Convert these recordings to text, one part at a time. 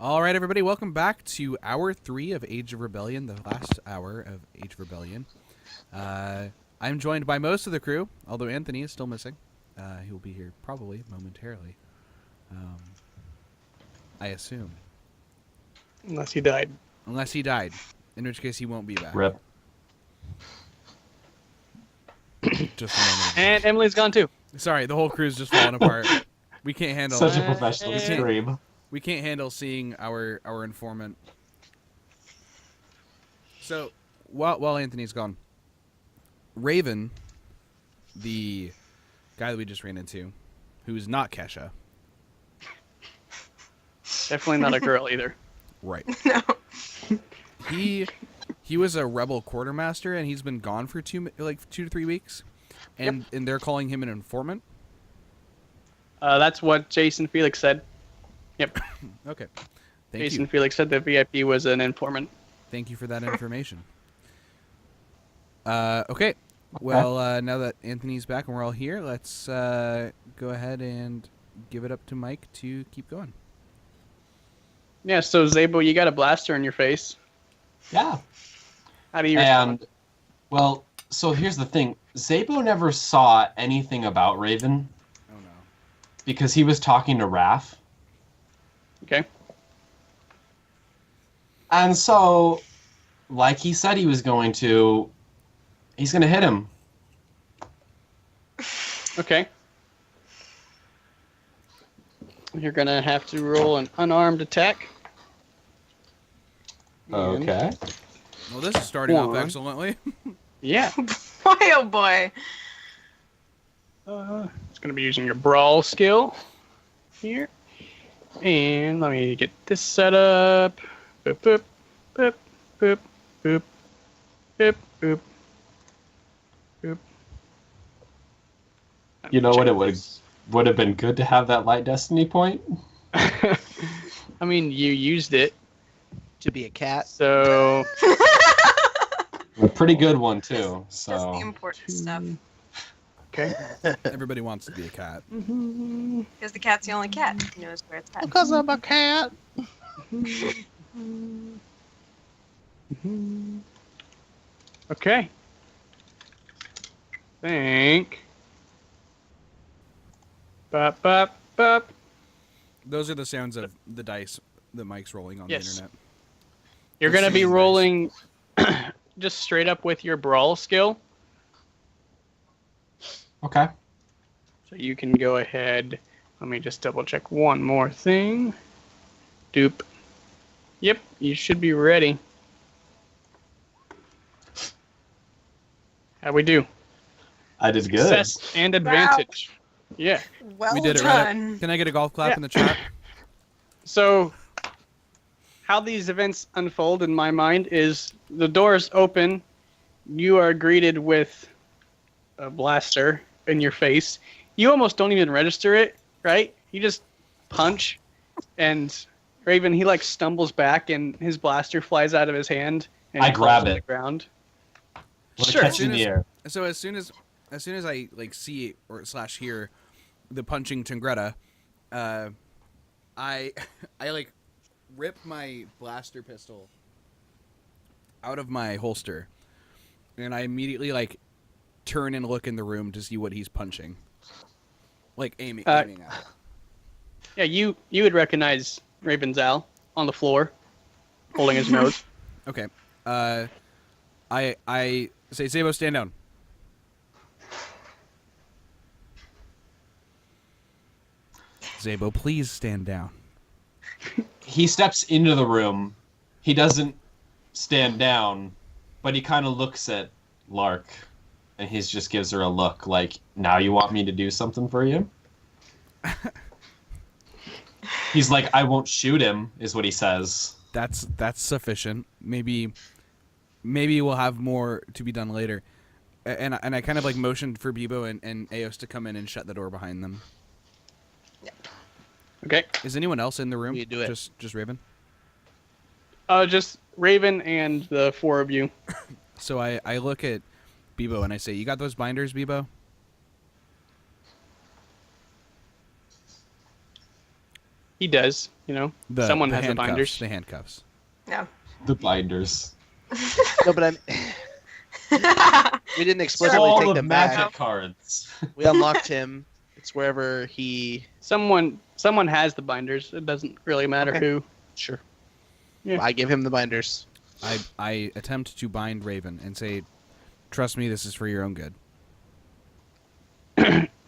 All right, everybody, welcome back to Hour 3 of Age of Rebellion, the last hour of Age of Rebellion. I'm joined by most of the crew, although Anthony is still missing. He will be here probably momentarily, I assume. Unless he died. Unless he died, in which case he won't be back. Rip. Just a moment. And Emily's gone too. Sorry, the whole crew's just falling apart. We can't handle Such a it. professional scream. We can't handle seeing our informant. So, while Anthony's gone, Raven, the guy that we just ran into, who's not Kesha. Definitely not a girl either. Right. No. He was a rebel quartermaster, and he's been gone for 2 to 3 weeks, and they're calling him an informant. That's what Jason Felix said. Yep. Okay. Jason Felix said the VIP was an informant. Thank you for that information. Okay. Well, now that Anthony's back and we're all here, let's go ahead and give it up to Mike to keep going. Yeah, so Zabo, you got a blaster in your face. Yeah. How do you respond? Well, so here's the thing. Zabo never saw anything about Raven. Oh, no. Because he was talking to Raph. Okay. And so, like he said he was going to, he's going to hit him. Okay. You're going to have to roll an unarmed attack. Okay. Well, this is starting off One. excellently. Yeah. Boy, oh boy. It's going to be using your brawl skill here. And let me get this set up. Boop, boop, boop, boop, boop, boop, boop, boop. You know what? It would have been good to have that light destiny point. I mean, you used it. To be a cat. So, A pretty good one, too. That's the So, important stuff. okay. Everybody wants to be a cat. Because the cat's the only cat who knows where it's at. Because I'm a cat. Okay. Think. Bop, bop, bop. Those are the sounds of the dice that Mike's rolling on Yes. the internet. You're going to be Nice. rolling just straight up with your brawl skill. okay. So you can go ahead. Let me just double check one more thing. Doop. Yep, you should be ready. How we do? I did good. Success and advantage. Yeah. Well We did it right. done. Can I get a golf clap Yeah. in the chat? So, how these events unfold in my mind is the doors open, you are greeted with a blaster in your face. You almost don't even register it, right? You just punch, and Raven, he like stumbles back, and his blaster flies out of his hand, and I he falls grab to it. the ground. What a Sure. catch in the air. So as soon as I like see or slash hear the punching Tangretta, I like rip my blaster pistol out of my holster, and I immediately like turn and look in the room to see what he's punching, like aiming at it. Yeah, you would recognize Raven Zal on the floor, holding his nose. Okay. I say, Zabo, stand down. Zabo, please stand down. He steps into the room. He doesn't stand down, but he kind of looks at Lark, and he just gives her a look like, now you want me to do something for you? He's like, I won't shoot him, is what he says. That's sufficient. Maybe we'll have more to be done later. And I kind of like motioned for Bebo and Eos to come in and shut the door behind them. Okay. Is anyone else in the room? You do it. Just Raven. Just Raven and the four of you. So I look at Bebo and I say, "You got those binders, Bebo?" He does, Someone the has the handcuffs, binders. The handcuffs. No. The binders. No, but we didn't explicitly All take the them magic back. cards. We unlocked him. It's wherever he. Someone has the binders. It doesn't really matter Okay. who. Sure. Yeah. I give him the binders. I attempt to bind Raven and say, "Trust me, this is for your own good."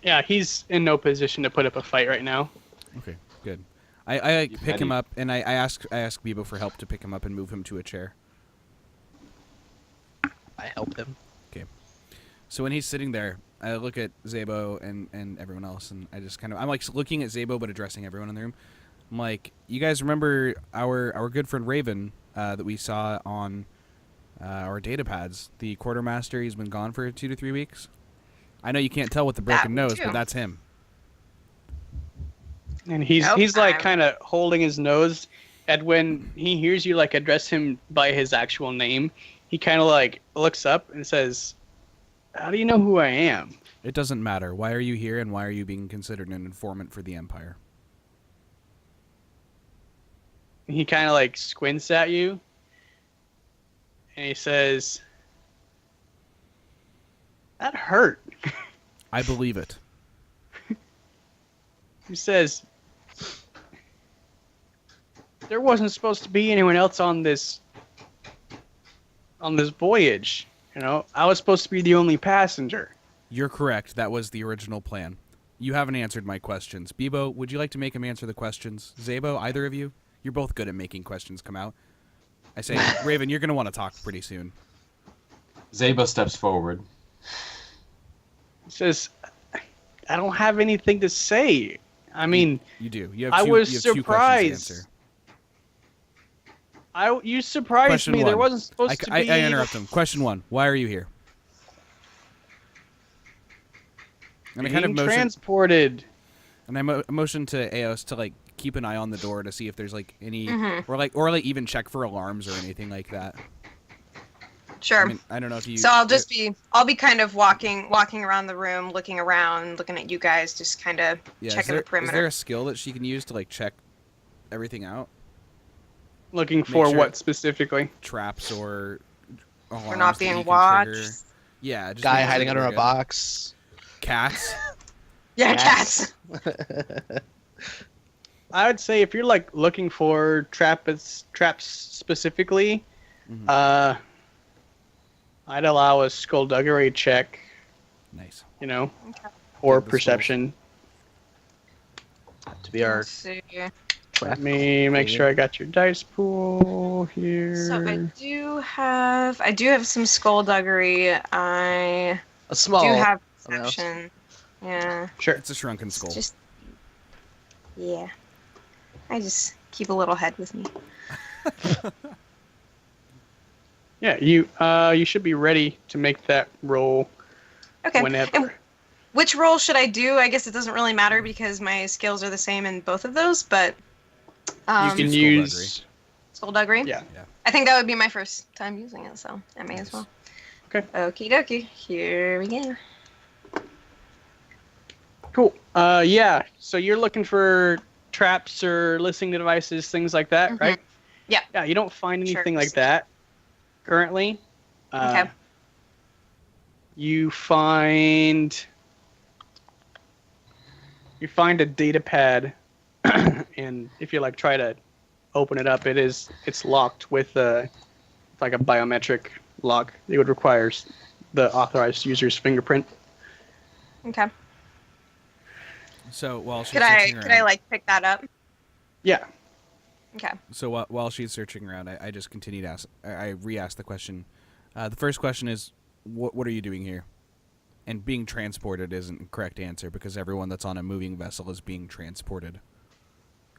Yeah, he's in no position to put up a fight right now. Okay, good. I You pick him petty. up and I ask Bebo for help to pick him up and move him to a chair. I help him. So when he's sitting there, I look at Zabo and everyone else, and I just I'm like looking at Zabo but addressing everyone in the room. I'm like, you guys remember our good friend Raven that we saw on our data pads? The quartermaster. He's been gone for 2 to 3 weeks. I know you can't tell with the broken That we nose, do. but that's him. And he's Nope, like I'm- kind of holding his nose, and when he hears you like address him by his actual name, he kind of like looks up and says, "How do you know who I am?" It doesn't matter. Why are you here, and why are you being considered an informant for the Empire? And he kind of like squints at you, and he says, "That hurt." I believe it. He says, "There wasn't supposed to be anyone else on this voyage. I was supposed to be the only passenger." You're correct. That was the original plan. You haven't answered my questions. Bebo, would you like to make him answer the questions? Zabo, either of you? You're both good at making questions come out. I say, Raven, you're going to want to talk pretty soon. Zabo steps forward. He says, "I don't have anything to say. I mean, You do. You have I two, was you have 2 questions surprised. to answer. You surprised Question me. There one. wasn't supposed to be." I interrupt him. Question 1. Why are you here? And I kind of Being motion, transported. and I motion to Eos to like keep an eye on the door to see if there's like any Mhm. or like even check for alarms or anything like that. Sure. I mean, I don't know if you. So I'll be kind of walking around the room, looking around, looking at you guys, just kind of checking the Is perimeter. there a skill that she can use to like check everything out? Looking for sure- what specifically? Traps or alarms We're not that you being can watched. trigger? Yeah, just Guy make sure hiding that under we're a good. box. Cats. Yeah, Cats. cats. I would say if you're like looking for traps specifically, Mhm. I'd allow a skullduggery check, Nice. or Take the perception. To be our Let's see. Let me make sure I got your dice pool here. So I do have some skullduggery. I a small. do have amount. perception. Yeah. Sure. It's a shrunken It's skull. just yeah. I just keep a little head with me. Yeah, you should be ready to make that roll Okay. whenever. And which roll should I do? I guess it doesn't really matter because my skills are the same in both of those, but You can can skullduggery. use. skullduggery? Yeah. I think that would be my first time using it, so I may as well. Okay. Okie dokie. Here we go. Cool. Yeah. So you're looking for traps or listening devices, things like that, Mhm. right? Yeah. Yeah. You don't find Sure. anything like that currently. Okay. You find a data pad, and if you like try to open it up, it's locked with like a biometric lock. It would require the authorized user's fingerprint. So Okay. while she's Could I searching around, like pick that up? Yeah. Okay. So while she's searching around, I just continue to ask. I re-ask the question. The first question is, what are you doing here? And being transported isn't the correct answer because everyone that's on a moving vessel is being transported.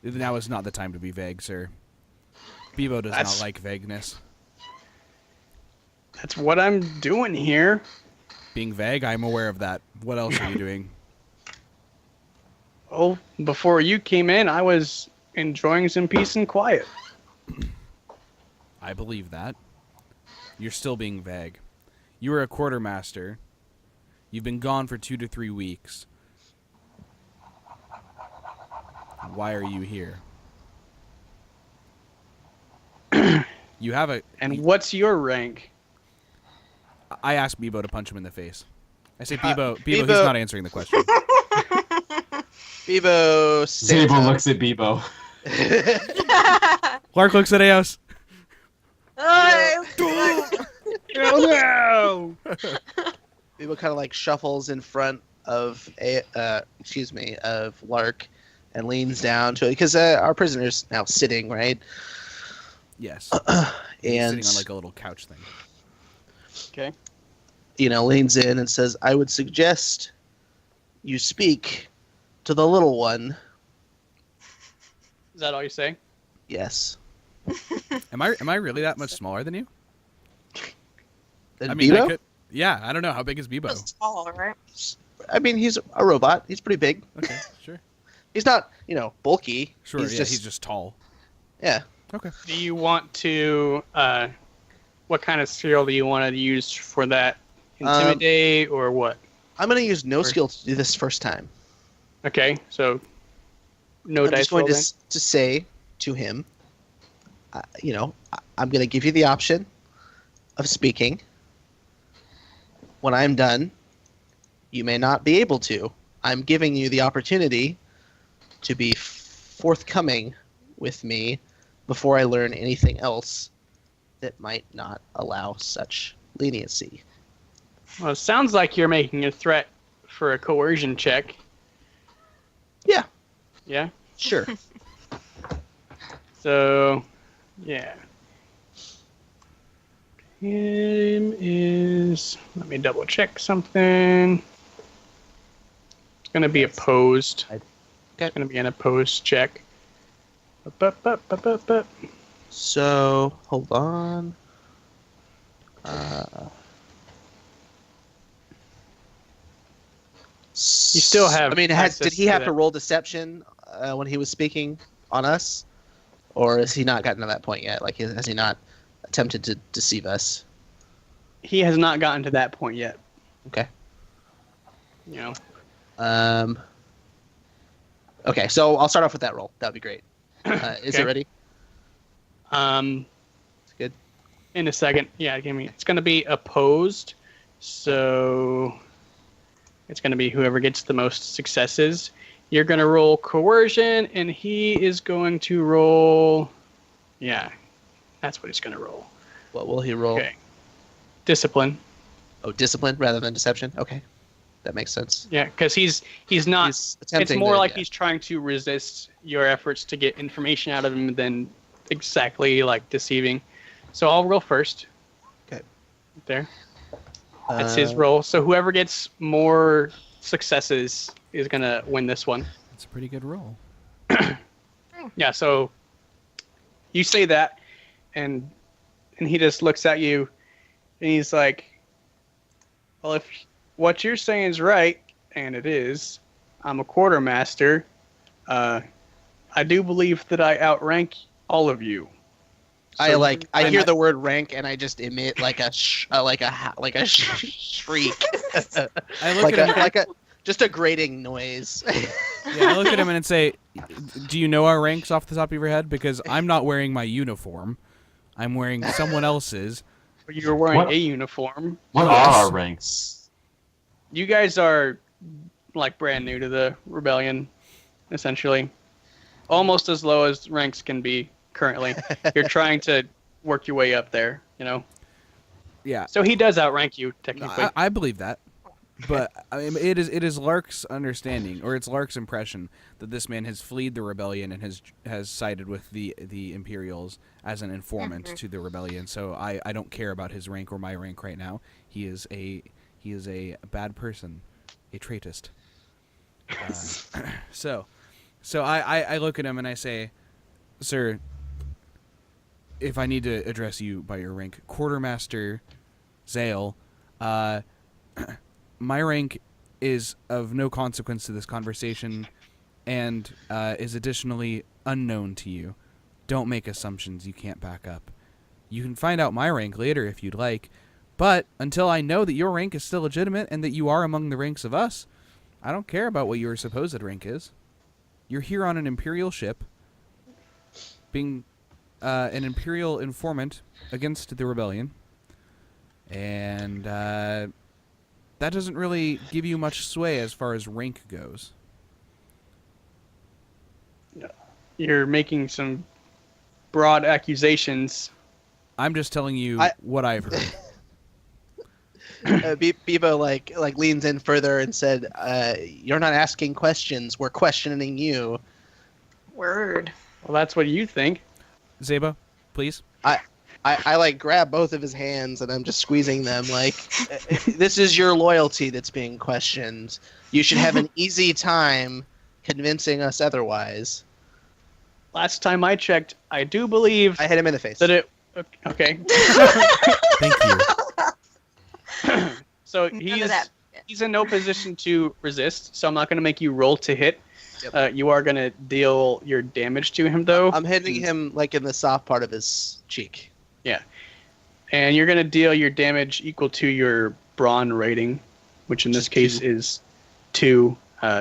Now is not the time to be vague, sir. Bebo does That's- not like vagueness. That's what I'm doing here. Being vague, I'm aware of that. What else are you doing? Oh, before you came in, I was enjoying some peace and quiet. I believe that. You're still being vague. You were a quartermaster. You've been gone for 2 to 3 weeks. why are you here? You have a... And what's your rank? I asked Bebo to punch him in the face. I say, Bebo, he's Bebo- not answering the question. Bebo stands Zabo up. looks at Bebo. Lark looks at Eos. Oh no! Bebo kind of like shuffles in front of of Lark, and leans down to it because our prisoner's now sitting, right? Yes. And He's sitting on like a little couch thing. Okay. Leans in and says, "I would suggest you speak to the little one." Is that all you say? Yes. Am I really that much smaller than you? Then I mean, Bebo? yeah, I don't know. How big is Bebo? That's tall, right? I mean, he's a robot. He's pretty big. Okay, sure. He's not, bulky. Sure, He's he's just tall. yeah. Okay. Do you want to? What kind of skill do you want to use for that? Intimidate or what? I'm gonna use no skill to do this first time. Okay, so no I'm dice just going roll then. to say to him, I'm going to give you the option of speaking. When I'm done, you may not be able to. I'm giving you the opportunity to be forthcoming with me before I learn anything else that might not allow such leniency. Well, it sounds like you're making a threat for a coercion check. Yeah, Yeah. sure. So, yeah. Him is. Let me double check something. It's going to be opposed. Okay. It's going to be an opposed check. Bup. So, hold on. You still have I mean, access did he to have that. to roll deception when he was speaking on us, or has he not gotten to that point yet? Like, has he not attempted to deceive us? He has not gotten to that point yet. Okay. You know. Okay, so I'll start off with that roll. That'd be great. Is Okay. it ready? It's good. In a second. Yeah, give me. It's going to be opposed. So it's going to be whoever gets the most successes. You're going to roll coercion, and he is going to roll. Yeah, that's what he's going to roll. What will he roll? Okay. Discipline. Oh, discipline rather than deception. Okay, that makes sense. Yeah, because he's not. He's It's attempting more to- like yeah. he's trying to resist your efforts to get information out of him than exactly like deceiving. So I'll roll first. Okay. There. That's his Uh, roll. So whoever gets more successes is gonna win this one. That's a pretty good roll. Yeah. So you say that, and he just looks at you, and he's like, "Well, if what you're saying is right, and it is, I'm a quartermaster. I do believe that I outrank all of you." I So hear the word rank and I just emit like a shriek, I look at him. just a grating noise. Yeah, I look at him and say, "Do you know our ranks off the top of your head? Because I'm not wearing my uniform. I'm wearing someone else's." You're wearing What? a uniform. What are our ranks? You guys are like brand new to the rebellion, essentially. Almost as low as ranks can be currently. You're trying to work your way up there, you know? Yeah, So he does outrank you, no, technically. I believe that. But I mean, it is Lark's understanding, or it's Lark's impression, that this man has fled the rebellion and has sided with the Imperials as an informant to the rebellion. So I don't care about his rank or my rank right now. He is a bad person, a traitist. So I look at him and I say, "Sir, if I need to address you by your rank, Quartermaster Zale, my rank is of no consequence to this conversation and is additionally unknown to you. Don't make assumptions you can't back up. You can find out my rank later if you'd like, but until I know that your rank is still legitimate and that you are among the ranks of us, I don't care about what your supposed rank is." You're here on an Imperial ship, being an Imperial informant against the rebellion, and that doesn't really give you much sway as far as rank goes. You're making some broad accusations. I'm just telling you what I've heard. Bebo like leans in further and said, "You're not asking questions. We're questioning you." Word. Well, that's what you think. Zeba, please. I like grab both of his hands and I'm just squeezing them like, this is your loyalty that's being questioned. You should have an easy time convincing us otherwise. Last time I checked, I do believe I hit him in the face. that it. Okay. Thank you. So None of that. he's in no position to resist, so I'm not going to make you roll to hit. Yep. You are going to deal your damage to him, though. I'm hitting him like in the soft part of his cheek. Yeah. And you're going to deal your damage equal to your brawn rating, which in this case is 2.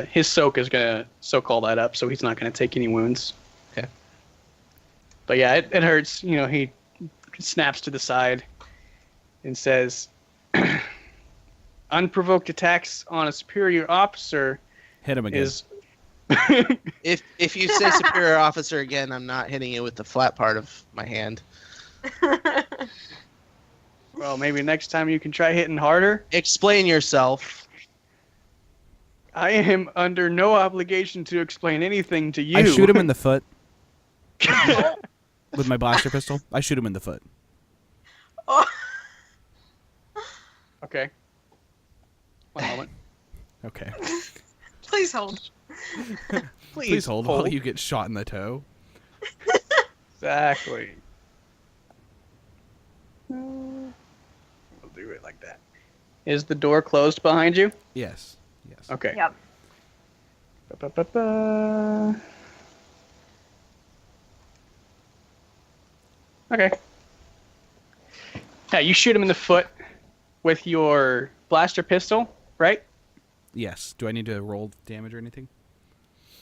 His soak is going to soak all that up, so he's not going to take any wounds. Okay. But yeah, it hurts. You know, he snaps to the side and says, unprovoked attacks on a superior officer Hit him again. is... If you say superior officer again, I'm not hitting you with the flat part of my hand. Well, maybe next time you can try hitting harder. Explain yourself. I am under no obligation to explain anything to you. I shoot him in the foot with my blaster pistol. I shoot him in the foot. Oh. Okay. One moment. Okay. Please hold. Please hold while you get shot in the toe. Exactly. We'll do it like that. Is the door closed behind you? Yes. Yes. Okay. Yep. Ba-ba-ba-ba. Okay. Yeah, you shoot him in the foot with your blaster pistol, right? Yes. Do I need to roll damage or anything?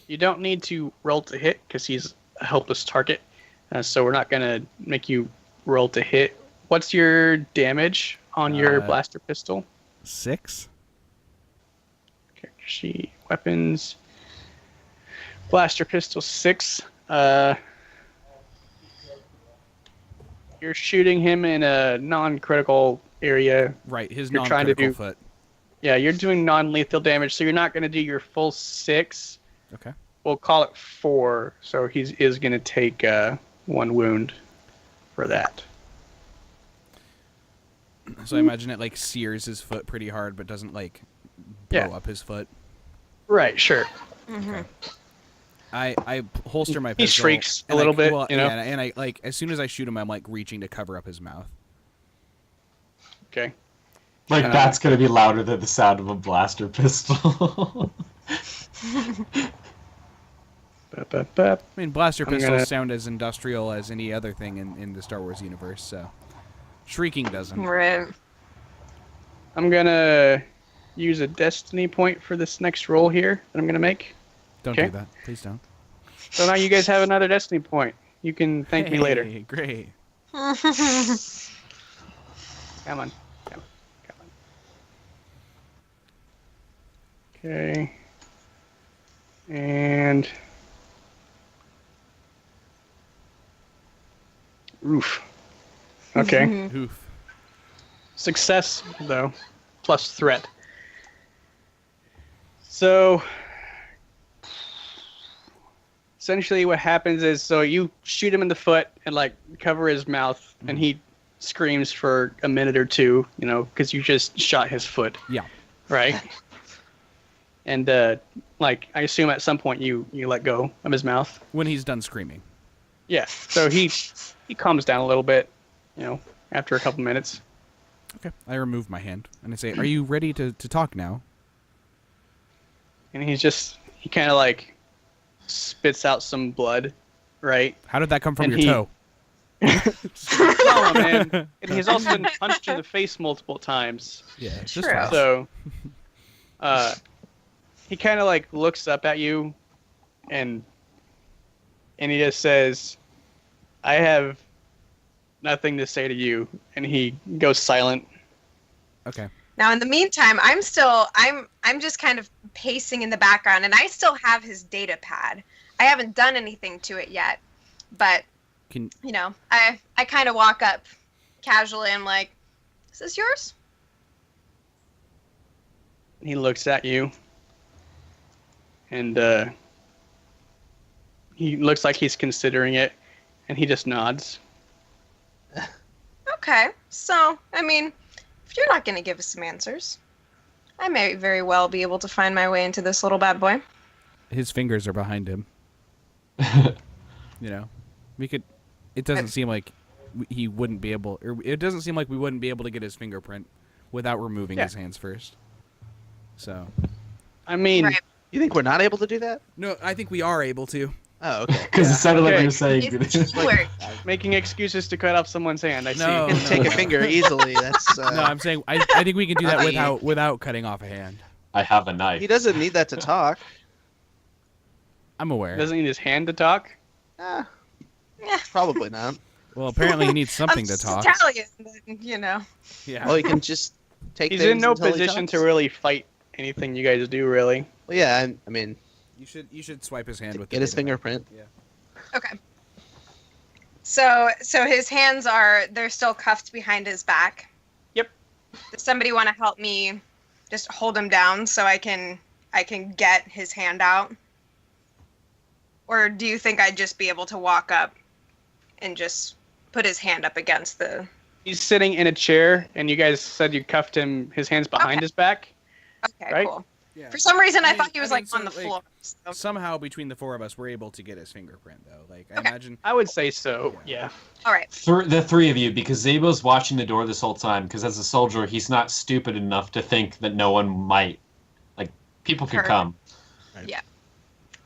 You don't need to roll to hit because he's a helpless target. So we're not going to make you roll to hit. What's your damage on your blaster pistol? 6. Character sheet, weapons, blaster pistol 6. You're shooting him in a non-critical area. Right. His You're trying to non-critical do- foot. Yeah, you're doing non-lethal damage, so you're not going to do your full 6. Okay. We'll call it 4, so he is going to take 1 wound for that. So I imagine it like sears his foot pretty hard, but doesn't like blow up his foot. Right, sure. Mm-hmm. I holster my He pistol. shrieks a and little bit, well, you know? Yeah, and I like as soon as I shoot him, I'm like reaching to cover up his mouth. Okay. Like, that's gonna be louder than the sound of a blaster pistol. Ba-ba-ba. I mean, blaster I'm pistols gonna- sound as industrial as any other thing in the Star Wars universe, so shrieking doesn't. Right. I'm going to use a destiny point for this next roll here that I'm going to make. Don't Okay. do that. Please don't. So now you guys have another destiny point. You can thank me later. Hey, great. Come on. Come on. Okay. And... Oof. Okay. Oof. Success, though, plus threat. So, essentially what happens is, so you shoot him in the foot and, like, cover his mouth, and he screams for a minute or two, you know, because you just shot his foot, Yeah. right? And, like, I assume at some point you let go of his mouth. When he's done screaming. Yeah, so he calms down a little bit, you know, after a couple minutes. Okay. I remove my hand and I say, "Are you ready to talk now?" And he kind of like spits out some blood, right? How did that come from And your he- toe? No, man. And he's also been punched in the face multiple times. Yeah. Just True. once. So, he kind of like looks up at you, and he just says, "I have nothing to say to you," and he goes silent. Okay. Now, in the meantime, I'm just kind of pacing in the background, and I still have his data pad. I haven't done anything to it yet, but I kind of walk up casually. I'm like, "Is this yours?" He looks at you, and he looks like he's considering it, and he just nods. Okay, so I mean, if you're not going to give us some answers, I may very well be able to find my way into this little bad boy. His fingers are behind him. We could. It doesn't seem like he wouldn't be able, or it doesn't seem like we wouldn't be able to get his fingerprint without removing his hands first. So. I mean, Right. You think we're not able to do that? No, I think we are able to. Oh, okay. Because it sounded like Okay. you were saying. It's teamwork. making excuses to cut off someone's hand. I see. No. You can take a finger easily. That's. No, I'm saying I think we can do that I mean- without cutting off a hand. I have a knife. He doesn't need that to talk. I'm aware. Doesn't need his hand to talk. Eh, Yeah. probably not. Well, apparently he needs something to I'm talk. Italian, but, you know. Yeah. Well, he can just take. He's things in no until he position talks. to really fight anything you guys do, really. Well, yeah. I mean, You should swipe his hand with get the his data fingerprint. Okay. So his hands they're still cuffed behind his back. Yep. Does somebody want to help me just hold him down so I can get his hand out? Or do you think I'd just be able to walk up and just put his hand up against the... He's sitting in a chair, and you guys said you cuffed his hands behind Okay. his back. Okay, Right? cool. Yeah. For some reason, I mean- thought he was I mean, on so, the floor. So. Somehow between the four of us, we're able to get his fingerprint, though. Like, I Okay. imagine. I would say so. Yeah. All right. The three of you, because Zabo's watching the door this whole time, because as a soldier, he's not stupid enough to think that no one might. Like, people could Perfect. come.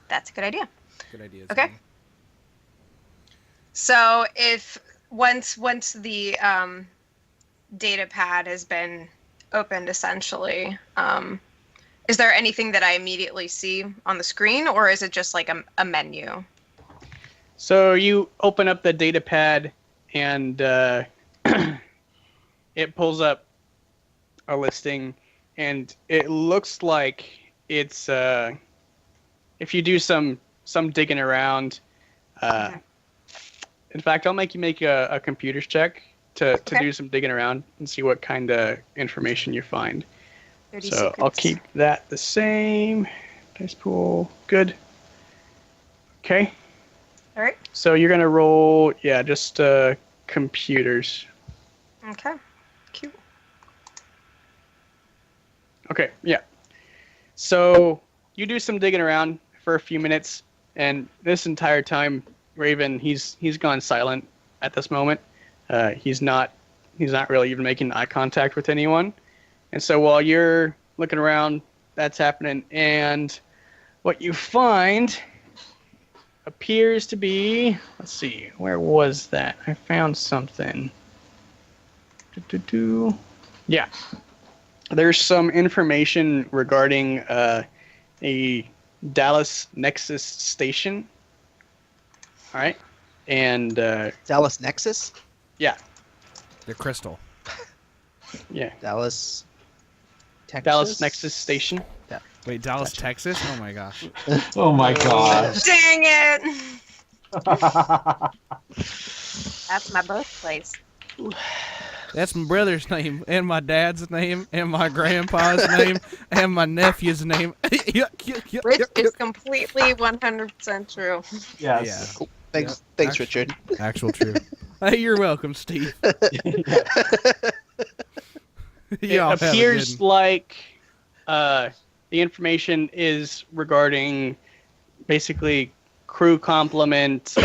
That's a good idea. Good idea. Okay. So if once the data pad has been opened, essentially, is there anything that I immediately see on the screen, or is it just like a menu? So you open up the data pad, and it pulls up a listing, and it looks like it's if you do some digging around. Okay. In fact, I'll make you make a computer's check to Okay. do some digging around and see what kind of information you find. 30 So secrets. I'll keep that the same. Dice pool, good. Okay. All right. So you're gonna roll, just computers. Okay. Cute. Okay, yeah. So you do some digging around for a few minutes, and this entire time, Raven, he's gone silent at this moment. He's not really even making eye contact with anyone. And so while you're looking around, that's happening, and what you find appears to be, let's see, where was that? I found something. Yeah. There's some information regarding a Dallas Nexus station. All right. And Dallas Nexus. yeah, They're crystal. yeah. Dallas. Texas? Dallas Nexus station. Wait, Dallas, Texas? Oh my gosh. Oh my gosh. Dang it! That's my birthplace. That's my brother's name, and my dad's name, and my grandpa's name, and my nephew's name. Which is completely 100% true. Yes. Yeah. Thanks, Yeah. thanks, Richard. Actual truth. Hey, you're welcome, Steve. Y'all It have a appears good- like the information is regarding basically crew complement,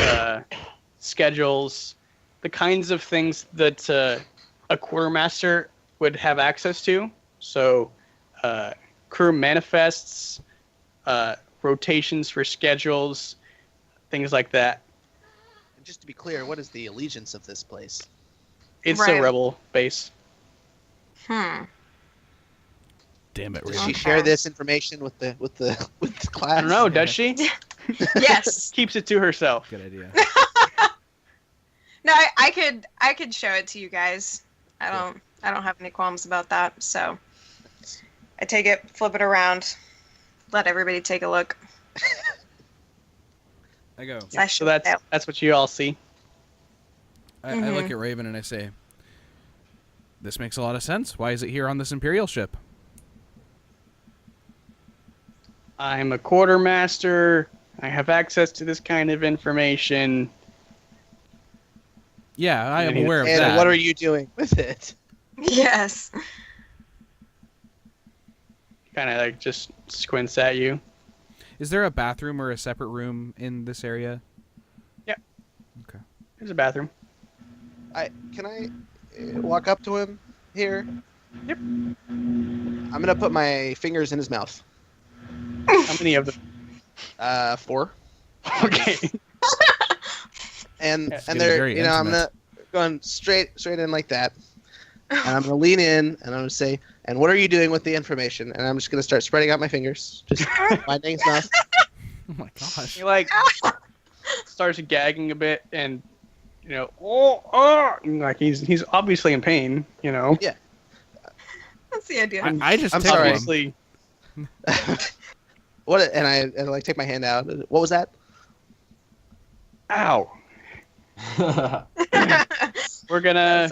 schedules, the kinds of things that a quartermaster would have access to. So crew manifests, rotations for schedules, things like that. And just to be clear, what is the allegiance of this place? It's Right. a rebel base. Damn it, Does Raven. she share this information with the class? I don't know, does she? Yes. Keeps it to herself. Good idea. No, I could show it to you guys. I don't have any qualms about that. So I take it, flip it around, let everybody take a look. I go. Yeah, so that's what you all see. I look at Raven and I say, "This makes a lot of sense. Why is it here on this Imperial ship?" I'm a quartermaster. I have access to this kind of information. Yeah, I am aware of and that. what are you doing with it? Yes. Kind of like just squints at you. Is there a bathroom or a separate room in this area? Yeah. Okay. There's a bathroom. Can I walk up to him here? Yep. I'm gonna put my fingers in his mouth. How many of them? 4. Okay. And Yeah. and they're Very I'm intimate. going straight in like that, and I'm gonna lean in and I'm gonna say, "And what are you doing with the information?" And I'm just gonna start spreading out my fingers, just widening his mouth. Oh my gosh. He like starts gagging a bit, and and, like he's obviously in pain. Yeah. That's the idea. I just I'm tickle sorry. him. Obviously. What? And I like take my hand out. What was that? Ow. We're gonna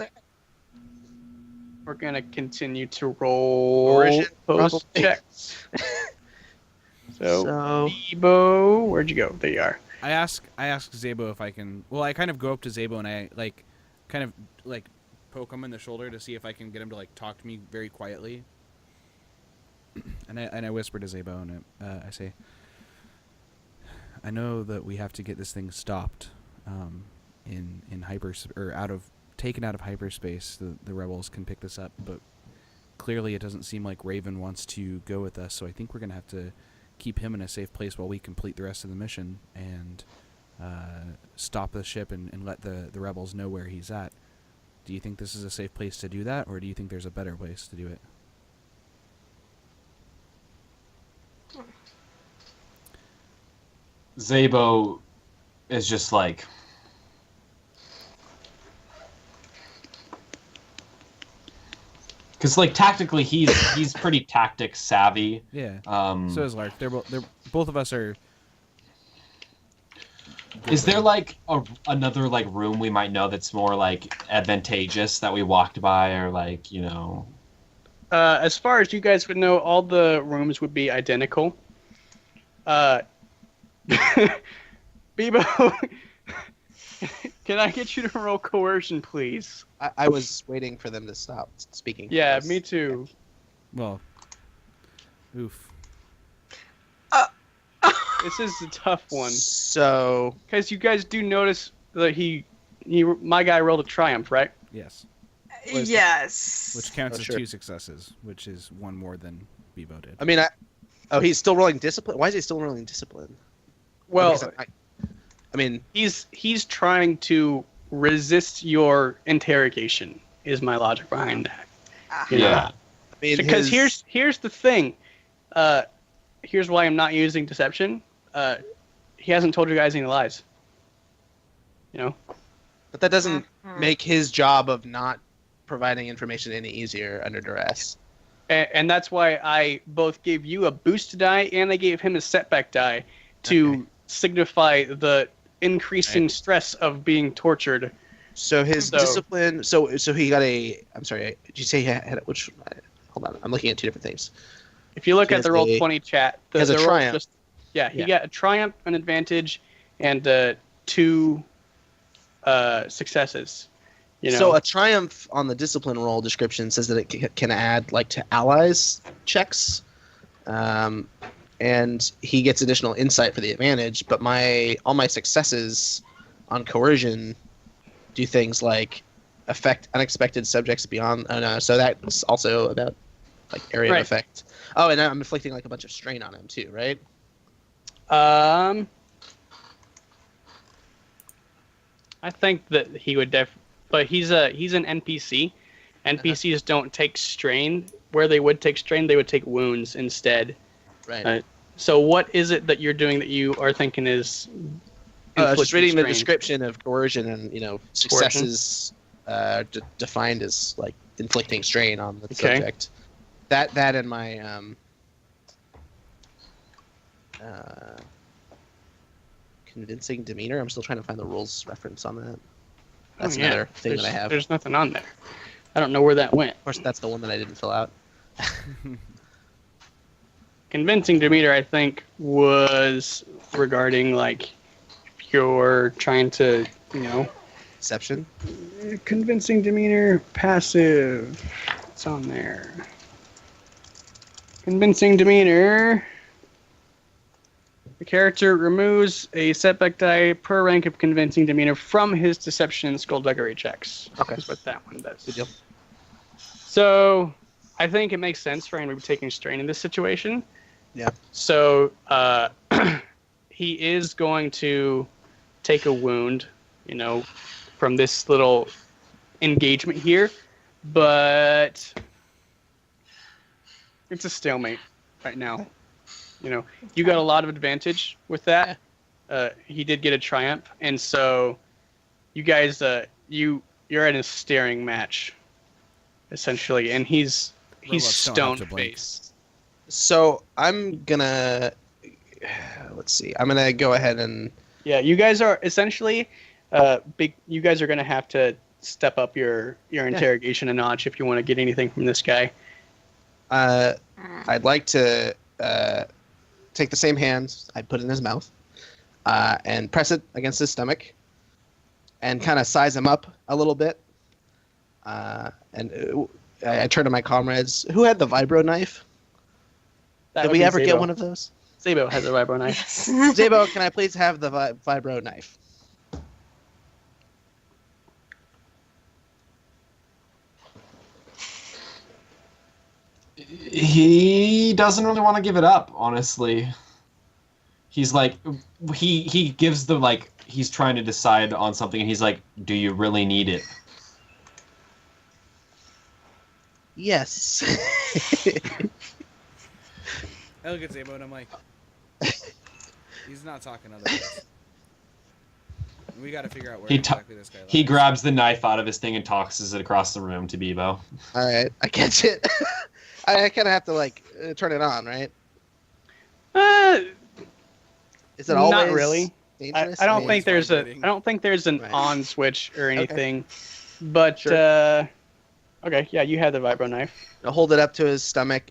continue to roll Origin, post probably. checks. So, So Ebo, where'd you go? There you are. I ask Zabo if I can. Well, I kind of go up to Zabo and I kind of poke him in the shoulder to see if I can get him to talk to me very quietly. And I whisper to Zabo and I say, "I know that we have to get this thing stopped, in taken out of hyperspace. The rebels can pick this up, but clearly it doesn't seem like Raven wants to go with us. So I think we're gonna have to keep him in a safe place while we complete the rest of the mission and stop the ship and let the rebels know where he's at. Do you think this is a safe place to do that, or do you think there's a better place to do it?" Zabo is just like, because tactically he's pretty tactics savvy. Yeah. So is Lark. They're both of us are. is there another room we might know that's more advantageous that we walked by, or As far as you guys would know, all the rooms would be identical. Bebo, can I get you to roll coercion, please? I was waiting for them to stop speaking. Yeah, me too. Well. Oof. This is a tough one. So Because you guys do notice that my guy rolled a triumph, right? Yes. Yes. Which counts Oh, as sure. 2 successes, which is one more than Bebo did. I mean, he's still rolling discipline. Why is he still rolling discipline? Well, Because I mean, he's trying to resist your interrogation. Is my logic behind that? You know? yeah. I mean, Because his- here's the thing. Here's why I'm not using deception. He hasn't told you guys any lies. but that doesn't Mhm. make his job of not providing information any easier under duress. And that's why I both gave you a boost die and I gave him a setback die to signify the increasing stress of being tortured. So his So- discipline. So he got a. I'm sorry. Did you say he had which? Hold on. I'm looking at 2 different things. If you look He at has the roll a- 20 chat, he has a roll triumph. He Yeah. got a triumph, an advantage, and 2 successes. So a triumph on the discipline roll description says that it can add to allies checks, and he gets additional insight for the advantage. But all my successes on coercion do things like affect unexpected subjects beyond. Oh no, so that's also about area Right. of effect. Oh, and I'm inflicting a bunch of strain on him too, right? I think that he would but he's an NPC. NPCs don't take strain. Where they would take strain, they would take wounds instead. Right. So what is it that you're doing that you are thinking is Just reading the strain? description of coercion and successes defined as like inflicting strain on the subject. That and my convincing demeanor. I'm still trying to find the rules reference on that. That's another thing that I have. There's nothing on there. I don't know where that went. Of course, that's the one that I didn't fill out. Convincing demeanor, I think, was regarding like if you're trying to, Deception. Convincing demeanor, passive. It's on there. Convincing demeanor. The character removes a setback die per rank of convincing demeanor from his deception and skullduggery checks. Okay. That's what that one does. Good deal. So, I think it makes sense for him to be taking strain in this situation. Yeah. So, he is going to take a wound, from this little engagement here, but it's a stalemate right now. You got a lot of advantage with that. He did get a triumph, and so you guys, you're in a staring match, essentially, and he's stone faced. So I'm gonna let's see. I'm gonna go ahead and you guys are essentially You guys are gonna have to step up your interrogation a notch if you want to get anything from this guy. I'd like to take the same hands I'd put in his mouth and press it against his stomach and kind of size him up a little bit. And I turn to my comrades. Who had the vibro knife? Did we ever get one of those? Zabo has a vibro knife. Zabo, can I please have the vibro knife? He doesn't really want to give it up, honestly. He's like, he gives the, like, he's trying to decide on something, and he's like, do you really need it? Yes. I look at Zabo and I'm like, he's not talking otherwise. We got to figure out where exactly this guy lies. He grabs the knife out of his thing and tosses it across the room to Bebo. All right, I catch it. I kind of have to turn it on, right? Is it always not really? Dangerous? I don't think there's an Right. on switch or anything. But Sure. okay, yeah, you have the vibro knife. I'll hold it up to his stomach,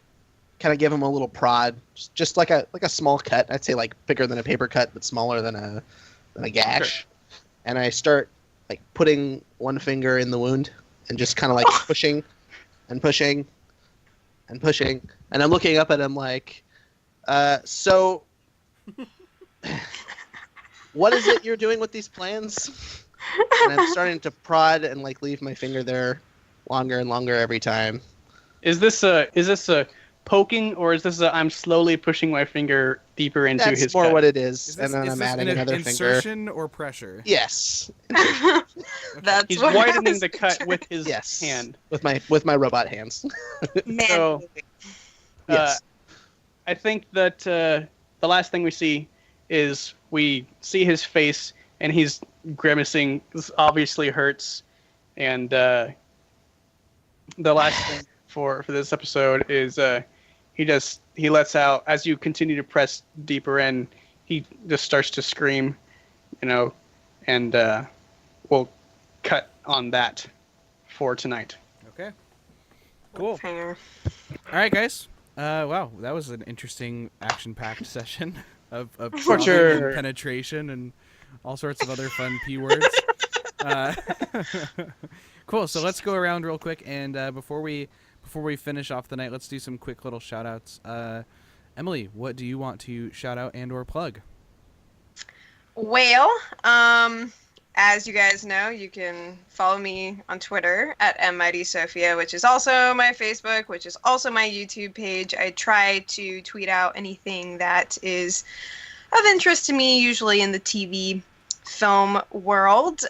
kind of give him a little prod, just like a small cut. I'd say like bigger than a paper cut, but smaller than a gash. Sure. And I start putting one finger in the wound and just kind of pushing and pushing and pushing. And I'm looking up at him like, so what is it you're doing with these plans? And I'm starting to prod and leave my finger there longer and longer every time. Is this a poking, or is this a I'm slowly pushing my finger deeper into That's his more cut? what it is. Is And then I'm adding another insertion finger. or pressure? Yes. That's He's what I widening was the cut picturing. with his Yes. hand. With my robot hands. Man. So- Yes. I think that the last thing we see is we see his face, and he's grimacing. This obviously hurts. And the last thing for this episode is he lets out, as you continue to press deeper in, he just starts to scream, and we'll cut on that for tonight. Okay. Cool. Fair. All right, guys. Wow, that was an interesting action-packed session of Torture. trauma and penetration and all sorts of other fun P words. Cool. So let's go around real quick, and before we finish off the night, let's do some quick little shout-outs. Emily, what do you want to shout out and or plug? Well, as you guys know, you can follow me on Twitter at MMightySophia, which is also my Facebook, which is also my YouTube page. I try to tweet out anything that is of interest to me, usually in the TV film world.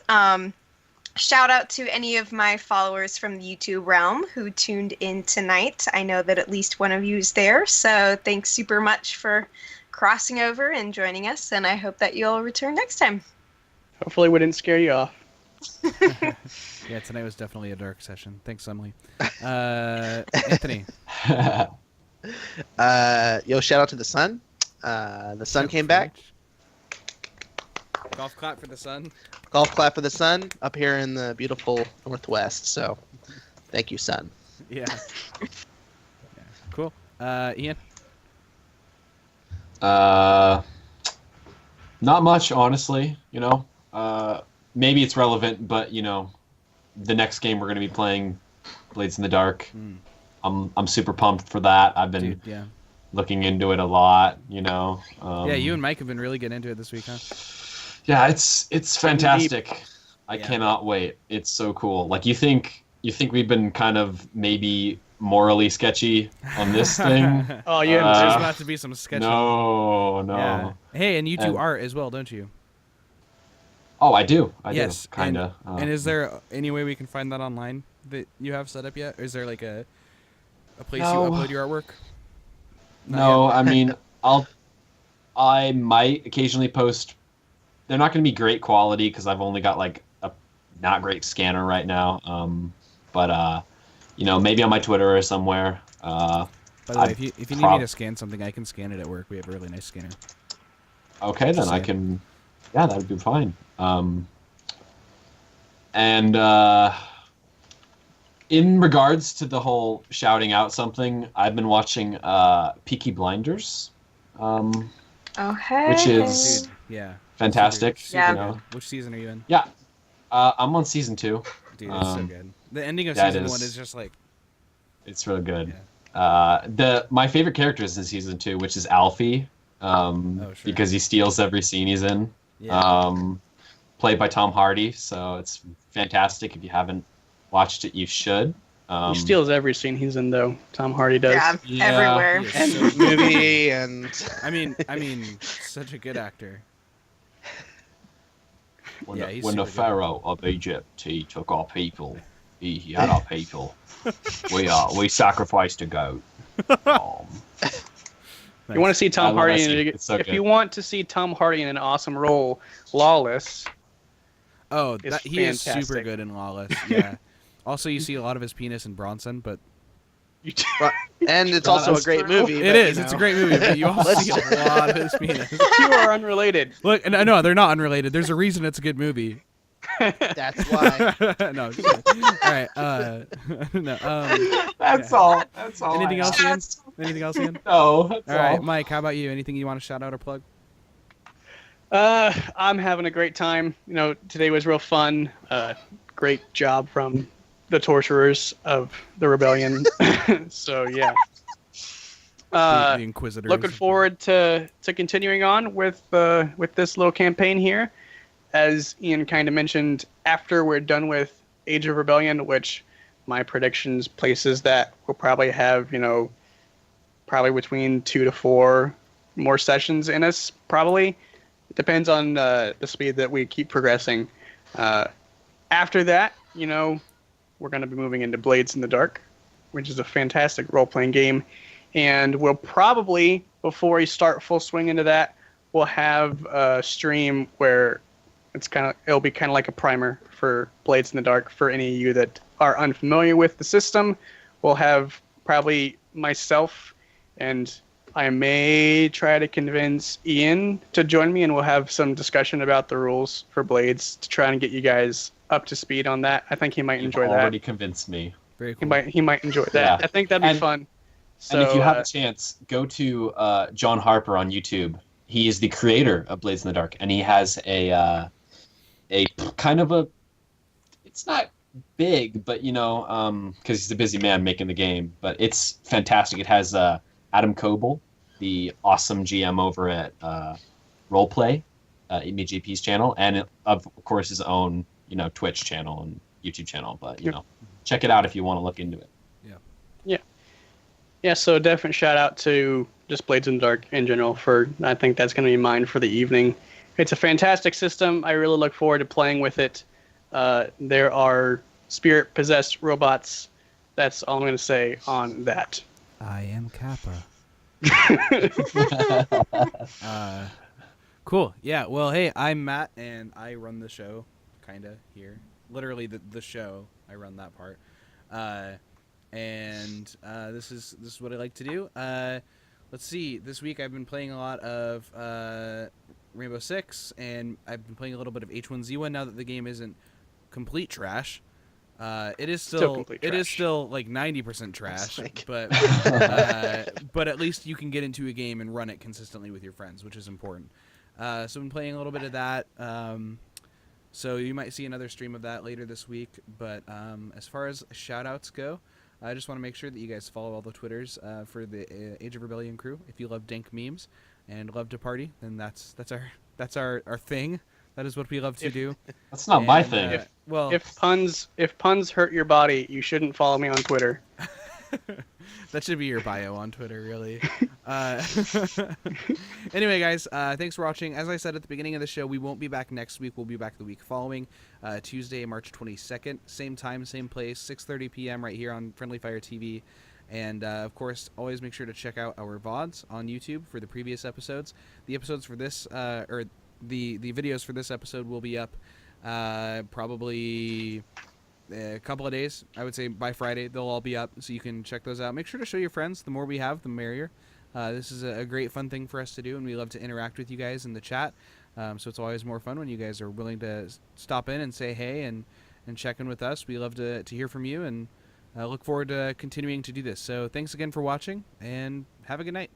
Shout out to any of my followers from the YouTube realm who tuned in tonight. I know that at least one of you is there, so thanks super much for crossing over and joining us, and I hope that you'll return next time. Hopefully we didn't scare you off. Yeah, tonight was definitely a dark session. Thanks, Emily. Anthony. Shout out to the sun. The sun came back. Golf clap for the sun. Golf clap for the sun up here in the beautiful Northwest. So, thank you, sun. Yeah. Cool. Ian? Not much, honestly. Maybe it's relevant, but the next game we're going to be playing, Blades in the Dark. I'm super pumped for that. I've been looking into it a lot. Yeah, you and Mike have been really getting into it this week, huh? Yeah, it's fantastic. I cannot wait. It's so cool. Like you think we've been kind of maybe morally sketchy on this thing? Oh yeah, there's about to be some sketchy. No. Yeah. Hey, and you do art as well, don't you? Oh, I do. I do. Kinda. And is there any way we can find that online that you have set up yet? Or is there like a place you upload your artwork? No, I mean, I might occasionally post. They're not going to be great quality because I've only got like a not great scanner right now. But maybe on my Twitter or somewhere. By the way, if you need me to scan something, I can scan it at work. We have a really nice scanner. Okay, then I can. Yeah, that would be fine. In regards to the whole shouting out something, I've been watching Peaky Blinders, which is fantastic. Yeah. Which season are you in? Yeah, I'm on season 2. Dude, it's so good. The ending of season 1 is just like... It's really good. Yeah. My favorite character is in season 2, which is Alfie, because he steals every scene he's in. Yeah. Played by Tom Hardy, so it's fantastic. If you haven't watched it, you should. He steals every scene he's in, though. Tom Hardy does. Yeah, everywhere. And movie and... I mean, such a good actor. When the Pharaoh of Egypt, he took our people. He had our people. We sacrificed a goat. You want to see Tom Hardy if you want to see Tom Hardy in an awesome role, Lawless. Oh, he is super good in Lawless. Yeah. Also, you see a lot of his penis in Bronson, but and it's also a great movie. It is. It's a great movie, but you also see a lot of his penis. The two are unrelated. Look, no, they're not unrelated. There's a reason it's a good movie. That's why. No. All right. No. That's all. That's all. Anything else, Ian? Anything else, Ian? No. That's all right, Mike. How about you? Anything you want to shout out or plug? I'm having a great time. Today was real fun. Great job from the torturers of the rebellion. So yeah. The Inquisitors. Looking forward to continuing on with this little campaign here. As Ian kind of mentioned, after we're done with Age of Rebellion, which my predictions places that we'll probably have, probably between 2 to 4 more sessions in us, probably. It depends on the speed that we keep progressing. After that, we're going to be moving into Blades in the Dark, which is a fantastic role-playing game. And we'll probably, before we start full swing into that, we'll have a stream where it'll be kind of like a primer for Blades in the Dark for any of you that are unfamiliar with the system. We'll have probably myself, and I may try to convince Ian to join me, and we'll have some discussion about the rules for Blades to try and get you guys up to speed on that. I think he might enjoy that. You've already convinced me. Very cool. He might enjoy that. Yeah. I think that'd be fun. So, and if you have a chance, go to John Harper on YouTube. He is the creator of Blades in the Dark, and he has a kind of it's not big, but because he's a busy man making the game, but it's fantastic. It has Adam Coble, the awesome GM over at Roleplay, MeGP's channel, and of course his own Twitch channel and YouTube channel. But check it out if you want to look into it. Yeah. So definite shout out to just Blades in the Dark in general. I think that's going to be mine for the evening. It's a fantastic system. I really look forward to playing with it. There are spirit-possessed robots. That's all I'm going to say on that. I am Kappa. Cool. Yeah. Well, hey, I'm Matt, and I run the show, kinda here. Literally the show. I run that part. This is what I like to do. Let's see. This week I've been playing a lot of Rainbow Six, and I've been playing a little bit of H1Z1 now that the game isn't complete trash. It is still complete it is trash. still like 90% trash, like- but at least you can get into a game and run it consistently with your friends, which is important. So I've been playing a little bit of that. So you might see another stream of that later this week. But as far as shout-outs go, I just want to make sure that you guys follow all the Twitters for the Age of Rebellion crew. If you love dank memes and love to party, then that's our thing. That is what we love to do. That's not my And, thing. well, If puns hurt your body, you shouldn't follow me on Twitter. that should be your bio on Twitter, really. Anyway, guys, thanks for watching. As I said at the beginning of the show, we won't be back next week. We'll be back the week following, Tuesday, March 22nd. Same time, same place, 6:30 p.m. right here on Friendly Fire TV. And, of course, always make sure to check out our VODs on YouTube for the previous episodes. The episodes for this, the videos for this episode will be up probably a couple of days. I would say by Friday they'll all be up, so you can check those out. Make sure to show your friends. The more we have, the merrier. This is a great fun thing for us to do, and we love to interact with you guys in the chat. So it's always more fun when you guys are willing to stop in and say hey and check in with us. We love to hear from you, and look forward to continuing to do this. So thanks again for watching, and have a good night.